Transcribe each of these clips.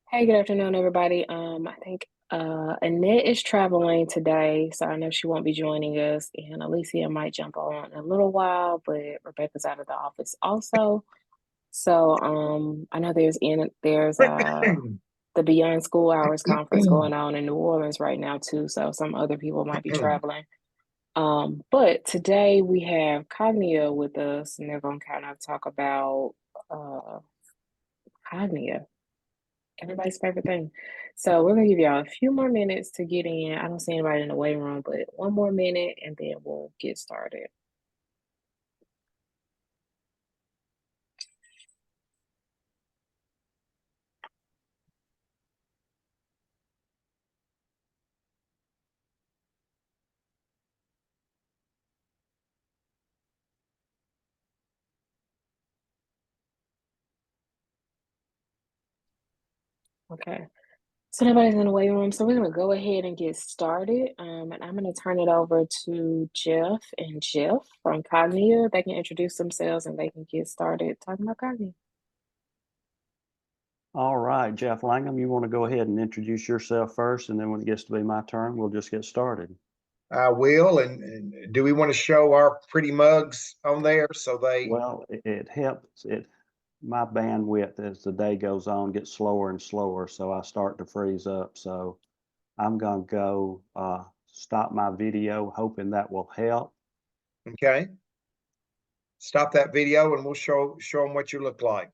Hey, good afternoon, everybody. I think Annette is traveling today, so I know she won't be joining us, and Alicia might jump on in a little while, but Rebecca's out of the office also. So I know there's the Beyond School Hours conference going on in New Orleans right now too, so some other people might be traveling. But today we have Cognia with us, and they're going to kind of talk about uh, Cognia, everybody's favorite thing. So we're gonna give y'all a few more minutes to get in. I don't see anybody in the waiting room, but one more minute and then we'll get started. Okay. So nobody's in the waiting room. So we're gonna go ahead and get started. And I'm gonna turn it over to Jeff and Jeff from Cognia. They can introduce themselves and they can get started talking about Cognia. All right, Jeff Langham, you want to go ahead and introduce yourself first, and then when it gets to be my turn, we'll just get started. I will. And do we want to show our pretty mugs on there so they? Well, it helps. My bandwidth as the day goes on gets slower and slower, so I start to freeze up. So I'm gonna go stop my video, hoping that will help. Okay. Stop that video and we'll show them what you look like.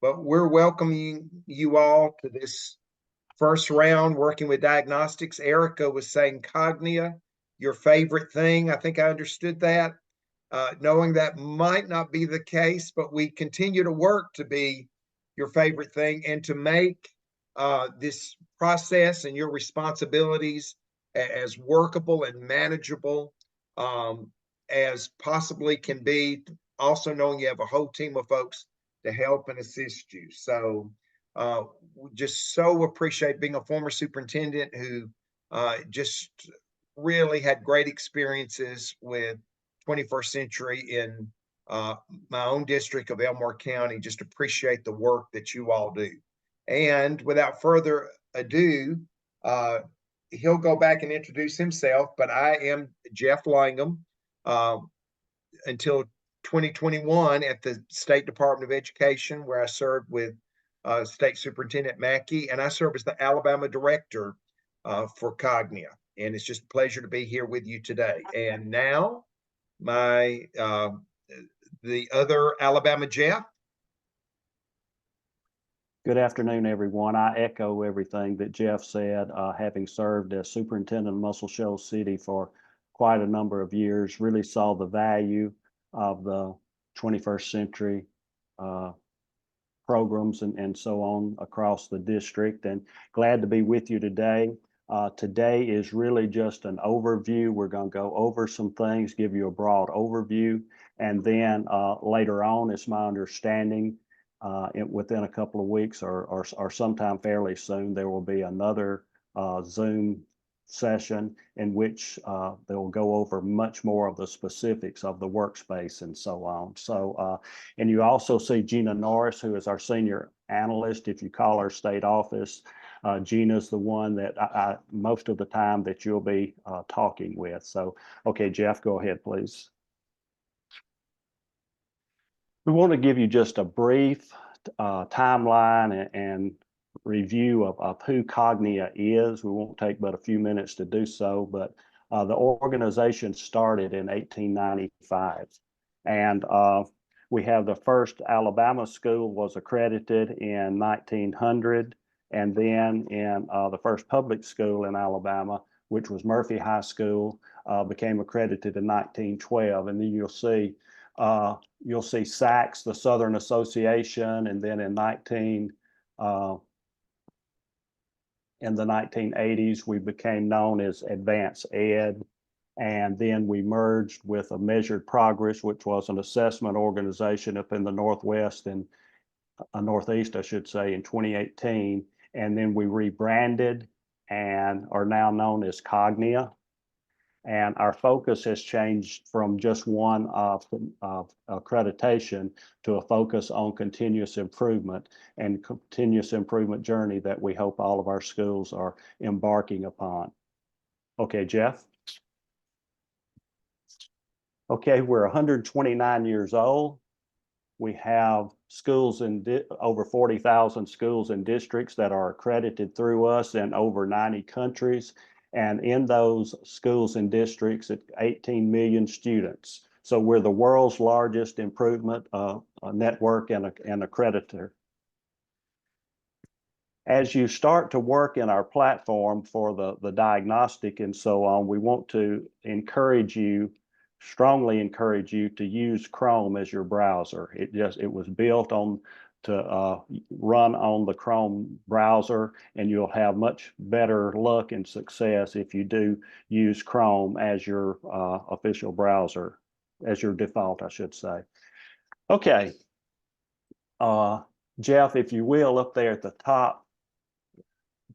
But we're welcoming you all to this first round working with diagnostics. Erica was saying Cognia, your favorite thing. I think I understood that. Knowing that might not be the case, but we continue to work to be your favorite thing and to make this process and your responsibilities as workable and manageable as possibly can be. Also, knowing you have a whole team of folks to help and assist you. So, we just so appreciate being a former superintendent who just really had great experiences with 21st century in my own district of Elmore County. Just appreciate the work that you all do. And without further ado, he'll go back and introduce himself, but I am Jeff Langham. Until 2021 at the State Department of Education, where I served with State Superintendent Mackey, and I serve as the Alabama Director for Cognia. And it's just a pleasure to be here with you today. And now, my the other Alabama Jeff. Good afternoon, everyone. I echo everything that Jeff said. Having served as superintendent of Muscle Shoals City for quite a number of years, really saw the value of the 21st century programs and so on across the district, and glad to be with you today. Today is really just an overview. We're going to go over some things, give you a broad overview, and then later on, it's my understanding within a couple of weeks or sometime fairly soon, there will be another Zoom session in which they will go over much more of the specifics of the workspace and so on. So, and you also see Gina Norris, who is our senior analyst. If you call our state office, Gina's the one that most of the time that you'll be talking with. So, okay, Jeff, go ahead, please. We want to give you just a brief timeline and review of who Cognia is. We won't take but a few minutes to do so, but the organization started in 1895. And we have the first Alabama school was accredited in 1900. And then in the first public school in Alabama, which was Murphy High School, became accredited in 1912. And then you'll see SACS, the Southern Association, and then in the 1980s, we became known as Advanced Ed. And then we merged with a Measured Progress, which was an assessment organization up in the Northwest and Northeast, I should say, in 2018. And then we rebranded and are now known as Cognia. And our focus has changed from just one of accreditation to a focus on continuous improvement and continuous improvement journey that we hope all of our schools are embarking upon. Okay, Jeff. Okay, we're 129 years old. We have schools in over 40,000 schools and districts that are accredited through us in over 90 countries. And in those schools and districts, 18 million students. So we're the world's largest improvement network and accreditor. As you start to work in our platform for the diagnostic and so on, we want to strongly encourage you to use Chrome as your browser. It was built to run on the Chrome browser, and you'll have much better luck and success if you do use Chrome as your official browser, as your default, I should say. Okay, Jeff, if you will, up there at the top,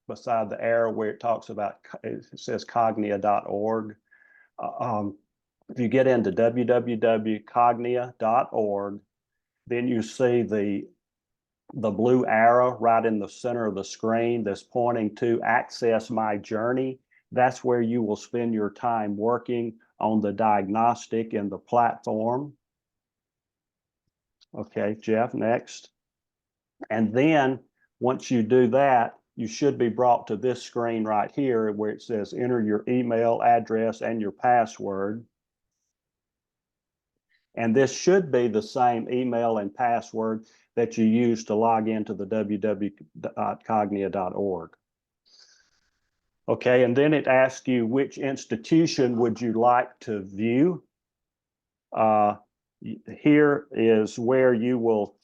beside the arrow where it talks about, it says cognia.org. If you get into www.cognia.org, then you see the blue arrow right in the center of the screen that's pointing to Access My Journey. That's where you will spend your time working on the diagnostic and the platform. Okay, Jeff, next. And then once you do that, you should be brought to this screen right here where it says enter your email address and your password. And this should be the same email and password that you use to log into the www.cognia.org. Okay, and then it asks you which institution would you like to view. Here is where you will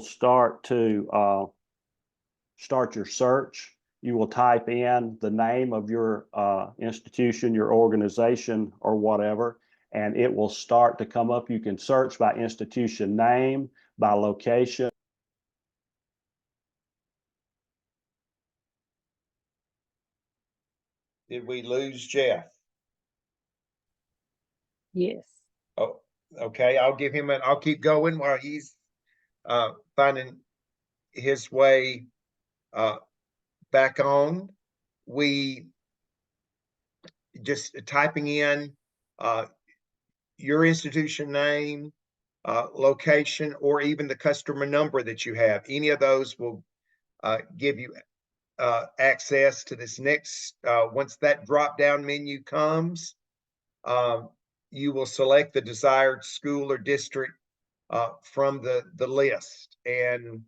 start to start your search. You will type in the name of your institution, your organization, or whatever, and it will start to come up. You can search by institution name, by location. Did we lose Jeff? Yes. Oh, okay. I'll keep going while he's finding his way back on. We just typing in your institution name, location, or even the customer number that you have. Any of those will give you access to this next. Once that drop-down menu comes, you will select the desired school or district from the list. And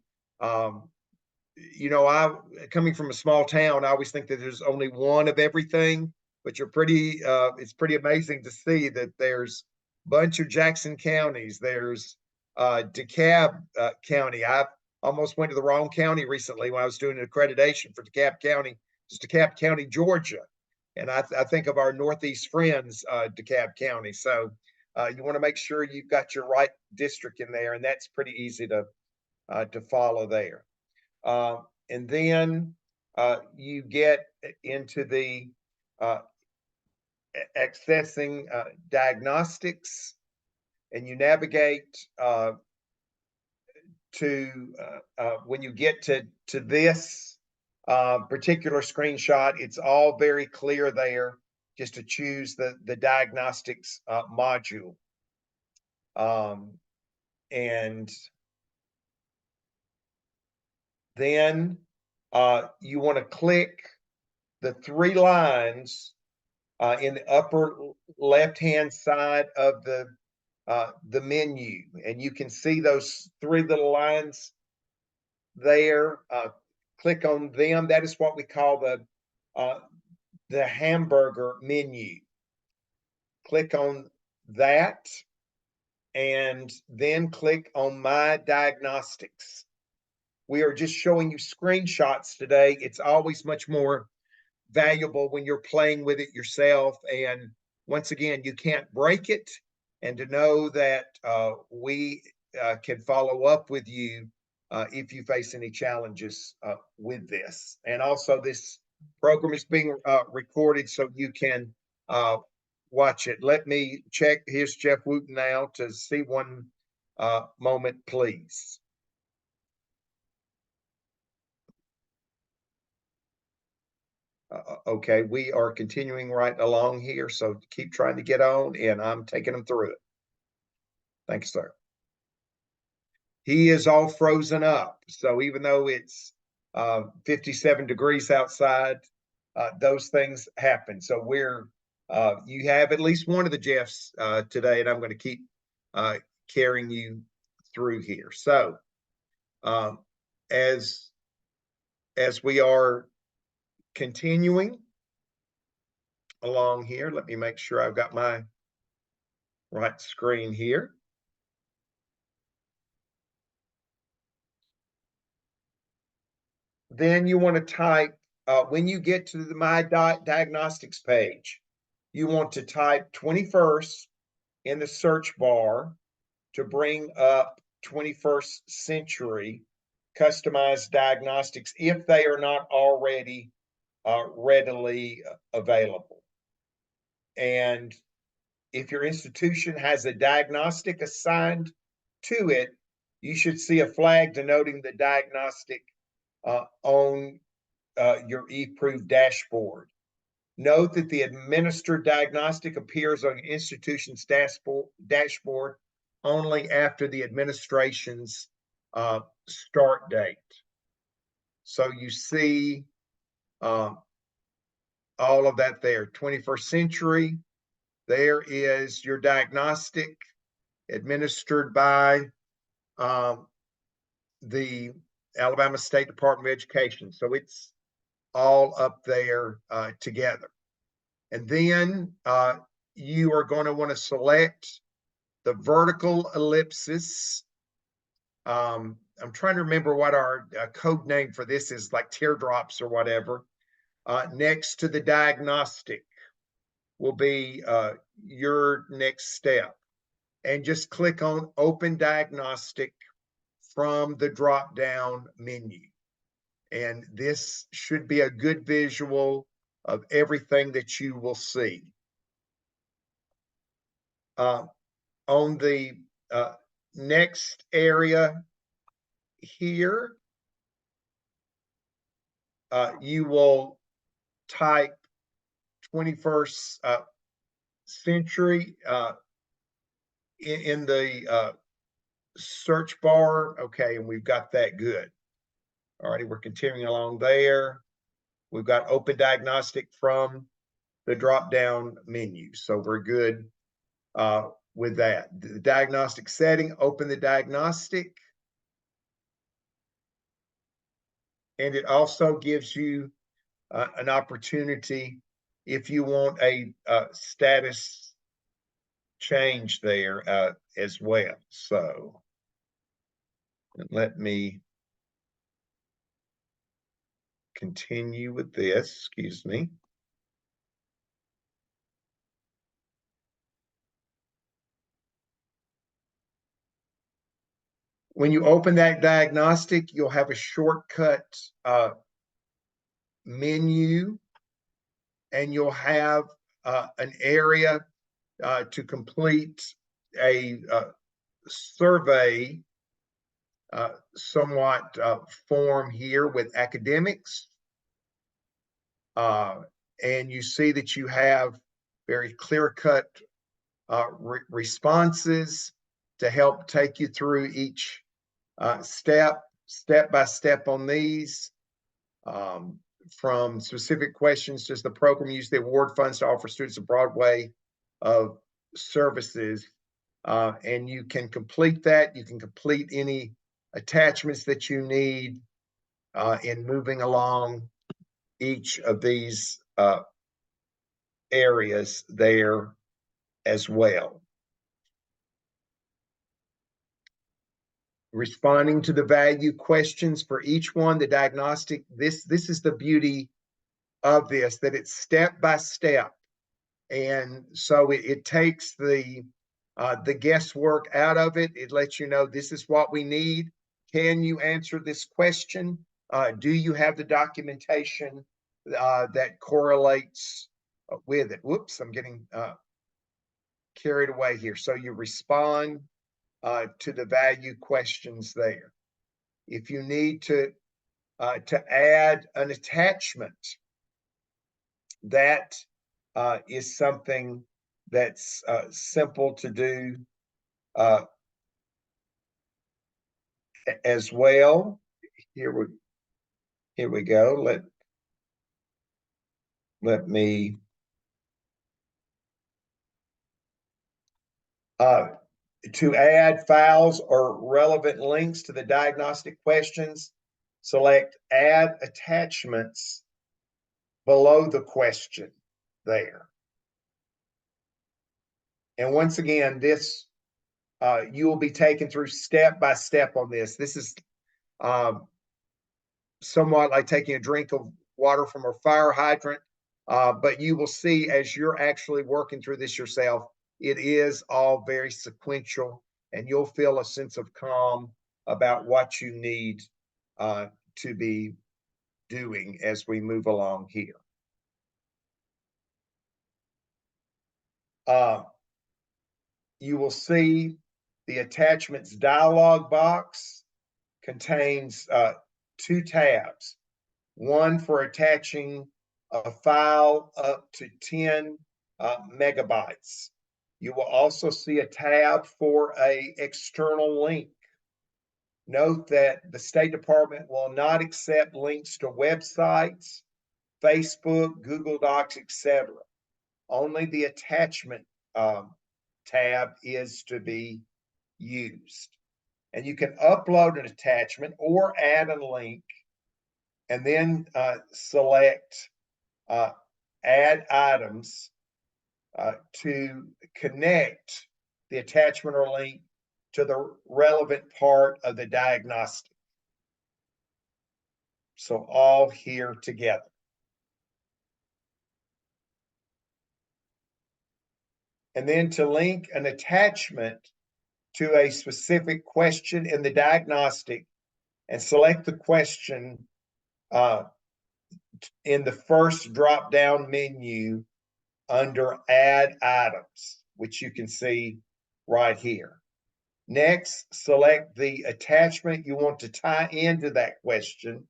coming from a small town, I always think that there's only one of everything, but it's pretty amazing to see that there's a bunch of Jackson counties. There's DeKalb County. I almost went to the wrong county recently when I was doing an accreditation for DeKalb County. It's DeKalb County, Georgia. And I think of our Northeast friends, DeKalb County. So you want to make sure you've got your right district in there, and that's pretty easy to follow there. And then you get into the accessing diagnostics, and you navigate to when you get to this particular screenshot, it's all very clear there just to choose the diagnostics module. And then you want to click the 3 lines in the upper left-hand side of the menu, and you can see those 3 little lines there. Click on them. That is what we call the hamburger menu. Click on that, and then click on My Diagnostics. We are just showing you screenshots today. It's always much more valuable when you're playing with it yourself. And once again, you can't break it. And to know that we can follow up with you if you face any challenges with this. And also, this program is being recorded so you can watch it. Let me check. Here's Jeff Wooten now to see one moment, please. Okay, we are continuing right along here, so keep trying to get on, and I'm taking them through it. Thanks, sir. He is all frozen up, so even though it's 57 degrees outside, those things happen. So you have at least one of the Jeffs today, and I'm going to keep carrying you through here. So as we are continuing along here, let me make sure I've got my right screen here. Then you want to type, when you get to the My Diagnostics page, you want to type 21st in the search bar to bring up 21st century customized diagnostics if they are not already readily available. And if your institution has a diagnostic assigned to it, you should see a flag denoting the diagnostic on your eProve dashboard. Note that the administered diagnostic appears on your institution's dashboard only after the administration's start date. So you see all of that there. 21st century, there is your diagnostic administered by the Alabama State Department of Education. So it's all up there together. And then you are going to want to select the vertical ellipsis. I'm trying to remember what our code name for this is, like teardrops or whatever. Next to the diagnostic will be your next step. And just click on Open Diagnostic from the drop-down menu. And this should be a good visual of everything that you will see. On the next area here, you will type 21st century in the search bar. Okay, and we've got that good. All righty, we're continuing along there. We've got Open Diagnostic from the drop-down menu. So we're good with that. The diagnostic setting, open the diagnostic. And it also gives you an opportunity if you want a status change there as well. So let me continue with this, excuse me. When you open that diagnostic, you'll have a shortcut menu, and you'll have an area to complete a survey somewhat form here with academics. And you see that you have very clear-cut responses to help take you through each step by step on these. From specific questions, does the program use the award funds to offer students a broad way of services? And you can complete that. You can complete any attachments that you need in moving along each of these areas there as well. Responding to the value questions for each one, the diagnostic, this is the beauty of this, that it's step by step. And so it takes the guesswork out of it. It lets you know this is what we need. Can you answer this question? Do you have the documentation that correlates with it? Whoops, I'm getting carried away here. So you respond to the value questions there. If you need to add an attachment, that is something that's simple to do as well. Here we go. Let me to add files or relevant links to the diagnostic questions, select Add Attachments below the question there. And once again, this you will be taken through step by step on this. This is somewhat like taking a drink of water from a fire hydrant, but you will see as you're actually working through this yourself, it is all very sequential, and you'll feel a sense of calm about what you need to be doing as we move along here. You will see the attachments dialog box contains 2 tabs, one for attaching a file up to 10 megabytes. You will also see a tab for an external link. Note that the State Department will not accept links to websites, Facebook, Google Docs, etc. Only the attachment tab is to be used. And you can upload an attachment or add a link, and then select Add Items to connect the attachment or link to the relevant part of the diagnostic. So all here together. And then to link an attachment to a specific question in the diagnostic, and select the question in the first drop-down menu under Add Items, which you can see right here. Next, select the attachment you want to tie into that question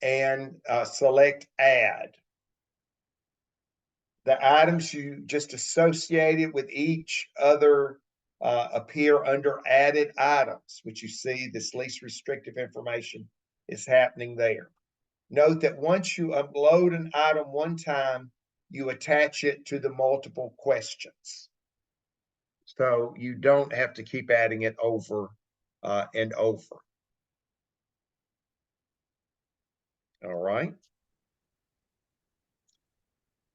and select Add. The items you just associated with each other appear under Added Items, which you see this least restrictive information is happening there. Note that once you upload an item one time, you attach it to the multiple questions. So you don't have to keep adding it over and over. All right.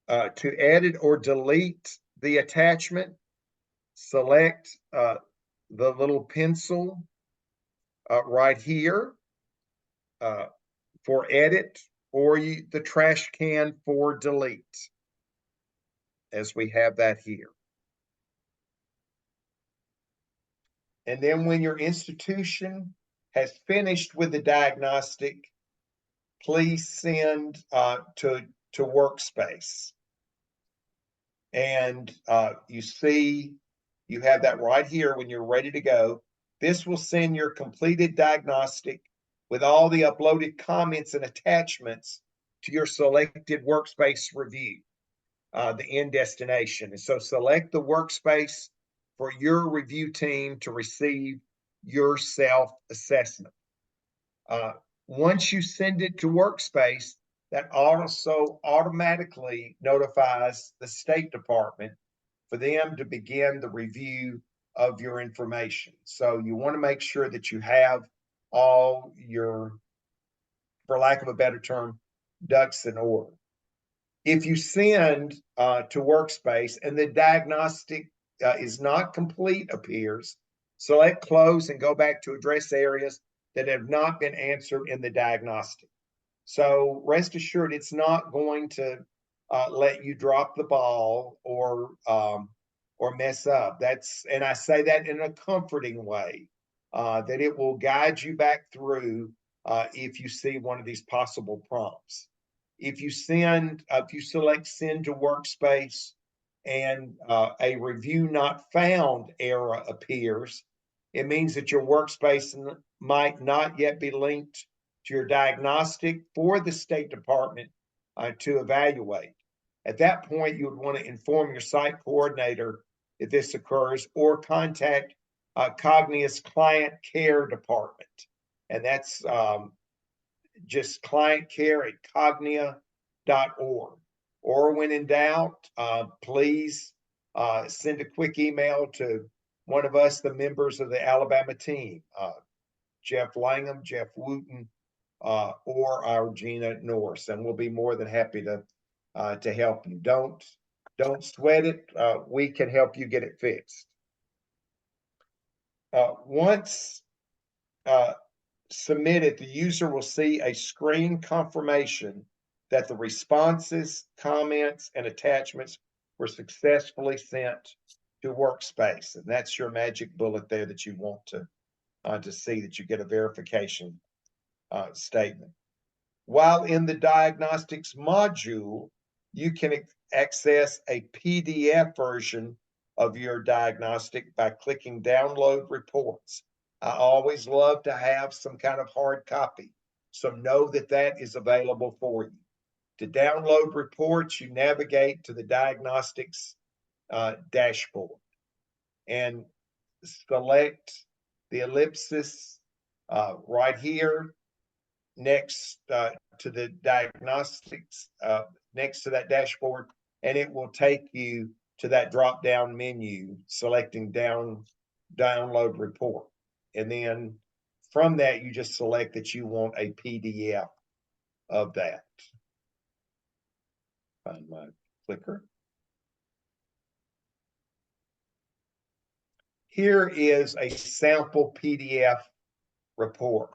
To edit or delete the attachment, select the little pencil right here for edit, or the trash can for delete, as we have that here. And then when your institution has finished with the diagnostic, please send to Workspace. And you see, you have that right here when you're ready to go. This will send your completed diagnostic with all the uploaded comments and attachments to your selected Workspace review, the end destination. And so select the Workspace for your review team to receive your self-assessment. Once you send it to Workspace, that also automatically notifies the State Department for them to begin the review of your information. So you want to make sure that you have all your, for lack of a better term, ducks in order. If you send to Workspace and the diagnostic is not complete appears, select Close and go back to address areas that have not been answered in the diagnostic. So rest assured, it's not going to let you drop the ball or mess up. And I say that in a comforting way, that it will guide you back through if you see one of these possible prompts. If you select Send to Workspace and a review not found error appears, it means that your workspace might not yet be linked to your diagnostic for the State Department to evaluate. At that point, you would want to inform your site coordinator if this occurs, or contact Cognia's client care department. And that's just client care at cognia.org. Or when in doubt, please send a quick email to one of us, the members of the Alabama team, Jeff Langham, Jeff Wooten, or our Gina Norris, and we'll be more than happy to help you. Don't sweat it. We can help you get it fixed. Once submitted, the user will see a screen confirmation that the responses, comments, and attachments were successfully sent to Workspace. And that's your magic bullet there that you want to see, that you get a verification statement. While in the diagnostics module, you can access a PDF version of your diagnostic by clicking download reports. I always love to have some kind of hard copy, so know that that is available for you. To download reports, you navigate to the diagnostics dashboard and select the ellipsis right here next to the diagnostics, next to that dashboard, and it will take you to that drop-down menu selecting download report. And then from that, you just select that you want a PDF of that. Find my clicker. Here is a sample PDF report.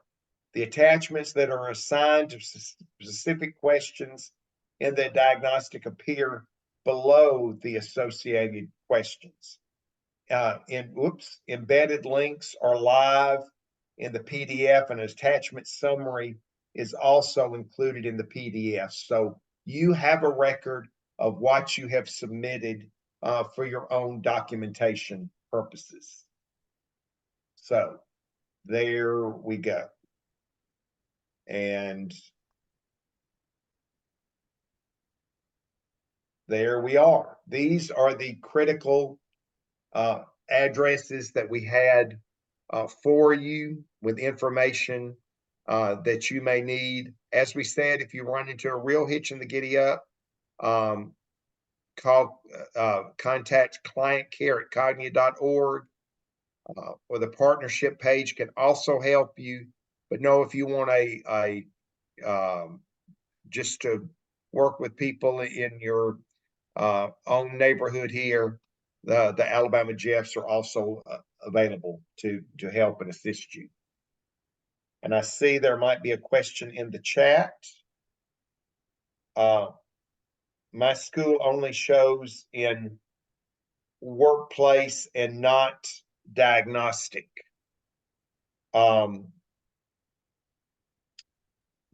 The attachments that are assigned to specific questions in the diagnostic appear below the associated questions. Embedded links are live in the PDF, and an attachment summary is also included in the PDF. So you have a record of what you have submitted for your own documentation purposes. So there we go. And there we are. These are the critical addresses that we had for you with information that you may need. As we said, if you run into a real hitch in the giddy up, contact client care at cognia.org, or the partnership page can also help you. But know, if you want just to work with people in your own neighborhood here, the Alabama Jeffs are also available to help and assist you. And I see there might be a question in the chat. My school only shows in workplace and not diagnostic.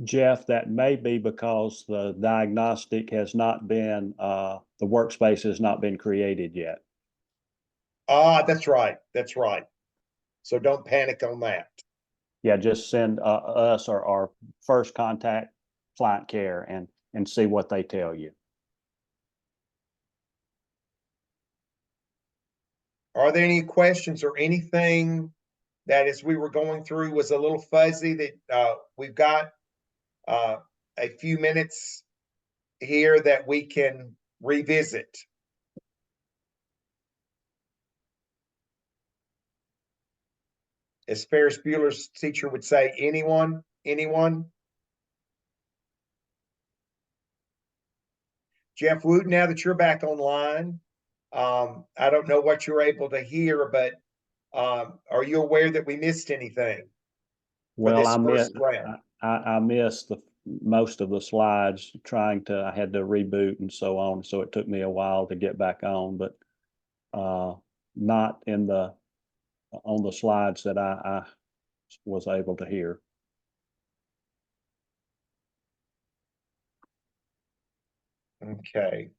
Jeff, that may be because the diagnostic has not been, the workspace has not been created yet. That's right. That's right. So don't panic on that. Yeah, just send us or our first contact client care and see what they tell you. Are there any questions or anything that, as we were going through, was a little fuzzy that we've got a few minutes here that we can revisit? As Ferris Bueller's teacher would say, anyone? Jeff Wood, now that you're back online, I don't know what you're able to hear, but are you aware that we missed anything? Well, I missed most of the slides I had to reboot and so on. So it took me a while to get back on, but not on the slides that I was able to hear. Okay.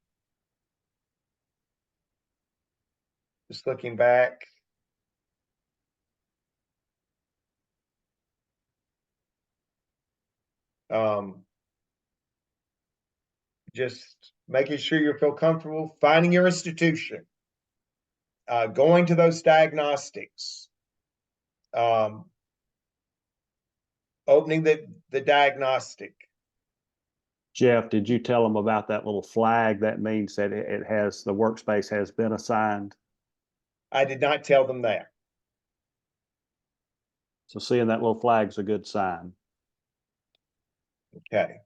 Just looking back. Just making sure you feel comfortable finding your institution, going to those diagnostics, opening the diagnostic. Jeff, did you tell them about that little flag? That means that it has, the workspace has been assigned. I did not tell them that. So seeing that little flag is a good sign. Okay.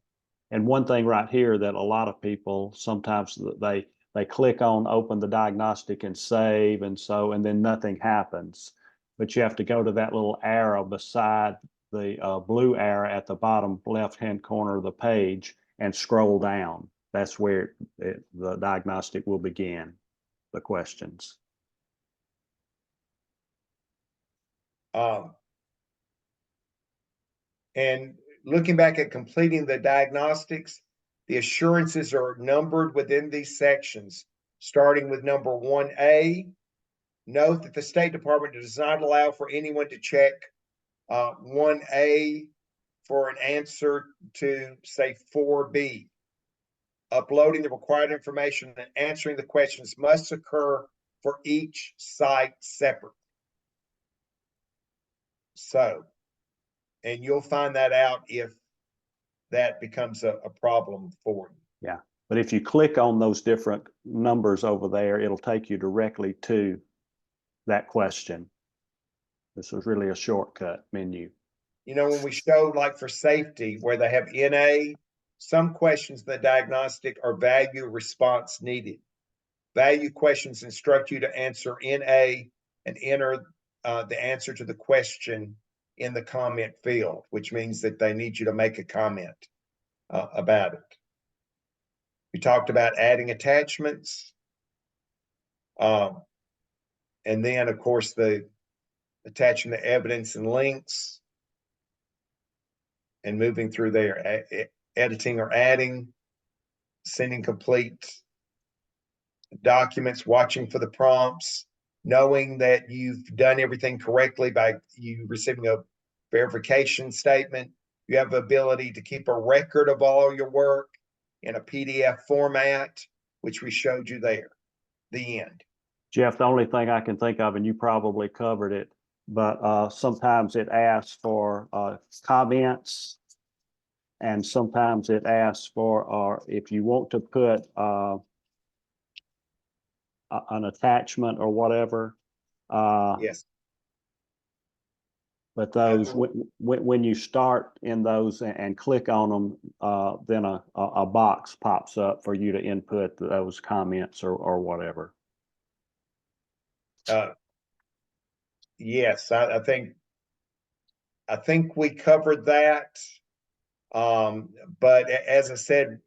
And one thing right here that a lot of people, sometimes they click on open the diagnostic and save, and then nothing happens. But you have to go to that little arrow beside the blue arrow at the bottom left-hand corner of the page and scroll down. That's where the diagnostic will begin, the questions. And looking back at completing the diagnostics, the assurances are numbered within these sections, starting with number 1A. Note that the State Department does not allow for anyone to check 1A for an answer to, say, 4B. Uploading the required information and answering the questions must occur for each site separately. So, and you'll find that out if that becomes a problem for you. Yeah, but if you click on those different numbers over there, it'll take you directly to that question. This is really a shortcut menu. You know, when we showed, like for safety, where they have NA, some questions in the diagnostic are value response needed. Value questions instruct you to answer NA and enter the answer to the question in the comment field, which means that they need you to make a comment about it. We talked about adding attachments. And then, of course, the attaching the evidence and links and moving through there, editing or adding, sending complete documents, watching for the prompts, knowing that you've done everything correctly by you receiving a verification statement. You have the ability to keep a record of all your work in a PDF format, which we showed you there. The end. Jeff, the only thing I can think of, and you probably covered it, but sometimes it asks for comments, and sometimes it asks for, if you want to put an attachment or whatever. Yes. But those, when you start in those and click on them, then a box pops up for you to input those comments or whatever. Yes, I think we covered that. But as I said,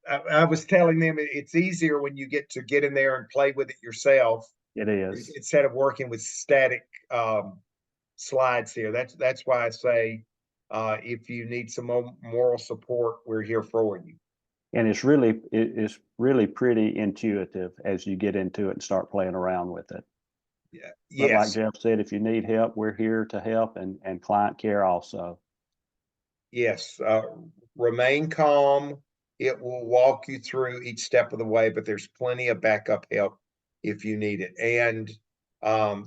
I was telling them it's easier when you get in there and play with it yourself. It is. Instead of working with static slides here. That's why I say if you need some moral support, we're here for you. And it's really pretty intuitive as you get into it and start playing around with it. Yeah. But like Yes. Jeff said, if you need help, we're here to help, and client care also. Yes. Remain calm. It will walk you through each step of the way, but there's plenty of backup help if you need it. And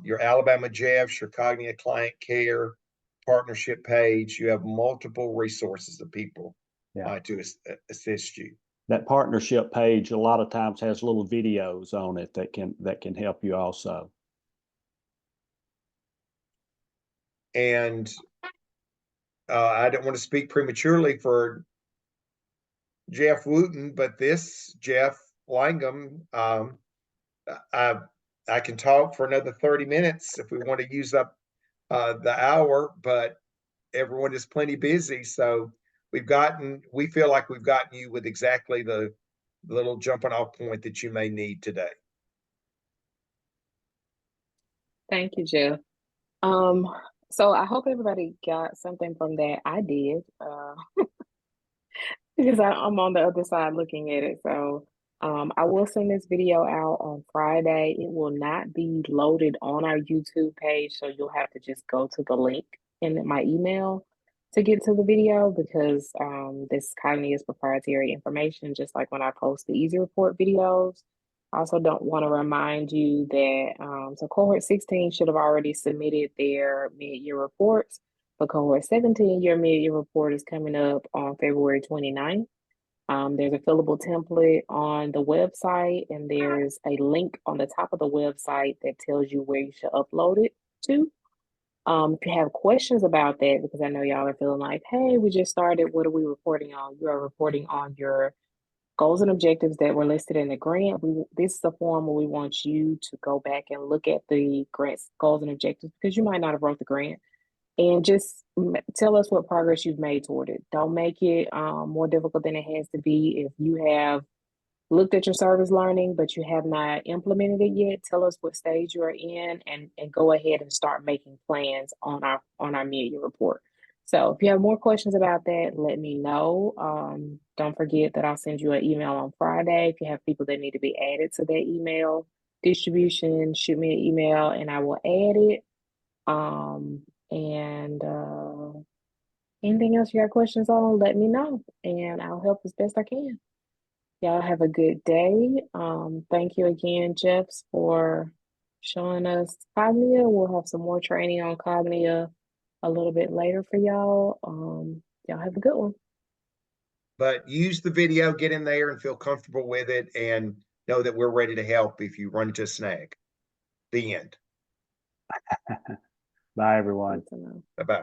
your Alabama Jeffs, your Cognia client care partnership page, you have multiple resources of people to assist you. That partnership page a lot of times has little videos on it that can help you also. And I don't want to speak prematurely for Jeff Wooten, but this Jeff Langham, I can talk for another 30 minutes if we want to use up the hour, but everyone is plenty busy. So we feel like we've gotten you with exactly the little jumping off point that you may need today. Thank you, Jeff. So I hope everybody got something from that. I did, because I'm on the other side looking at it. So I will send this video out on Friday. It will not be loaded on our YouTube page, so you'll have to just go to the link in my email to get to the video because this Cognia is proprietary information, just like when I post the Easy Report videos. I also don't want to remind you that so cohort 16 should have already submitted their mid-year reports, but cohort 17, your mid-year report is coming up on February 29th. There's a fillable template on the website, and there's a link on the top of the website that tells you where you should upload it to. If you have questions about that, because I know y'all are feeling like, hey, we just started, what are we reporting on? You are reporting on your goals and objectives that were listed in the grant. This is a form where we want you to go back and look at the grant's goals and objectives because you might not have wrote the grant. And just tell us what progress you've made toward it. Don't make it more difficult than it has to be. If you have looked at your service learning, but you have not implemented it yet, tell us what stage you are in and go ahead and start making plans on our mid-year report. So if you have more questions about that, let me know. Don't forget that I'll send you an email on Friday. If you have people that need to be added to that email distribution, shoot me an email and I will add it. And anything else you got questions on, let me know and I'll help as best I can. Y'all have a good day. Thank you again, Jeffs, for showing us Cognia. We'll have some more training on Cognia a little bit later for y'all. Y'all have a good one. But use the video, get in there and feel comfortable with it and know that we're ready to help if you run into a snag. The end. Bye, everyone. Bye-bye.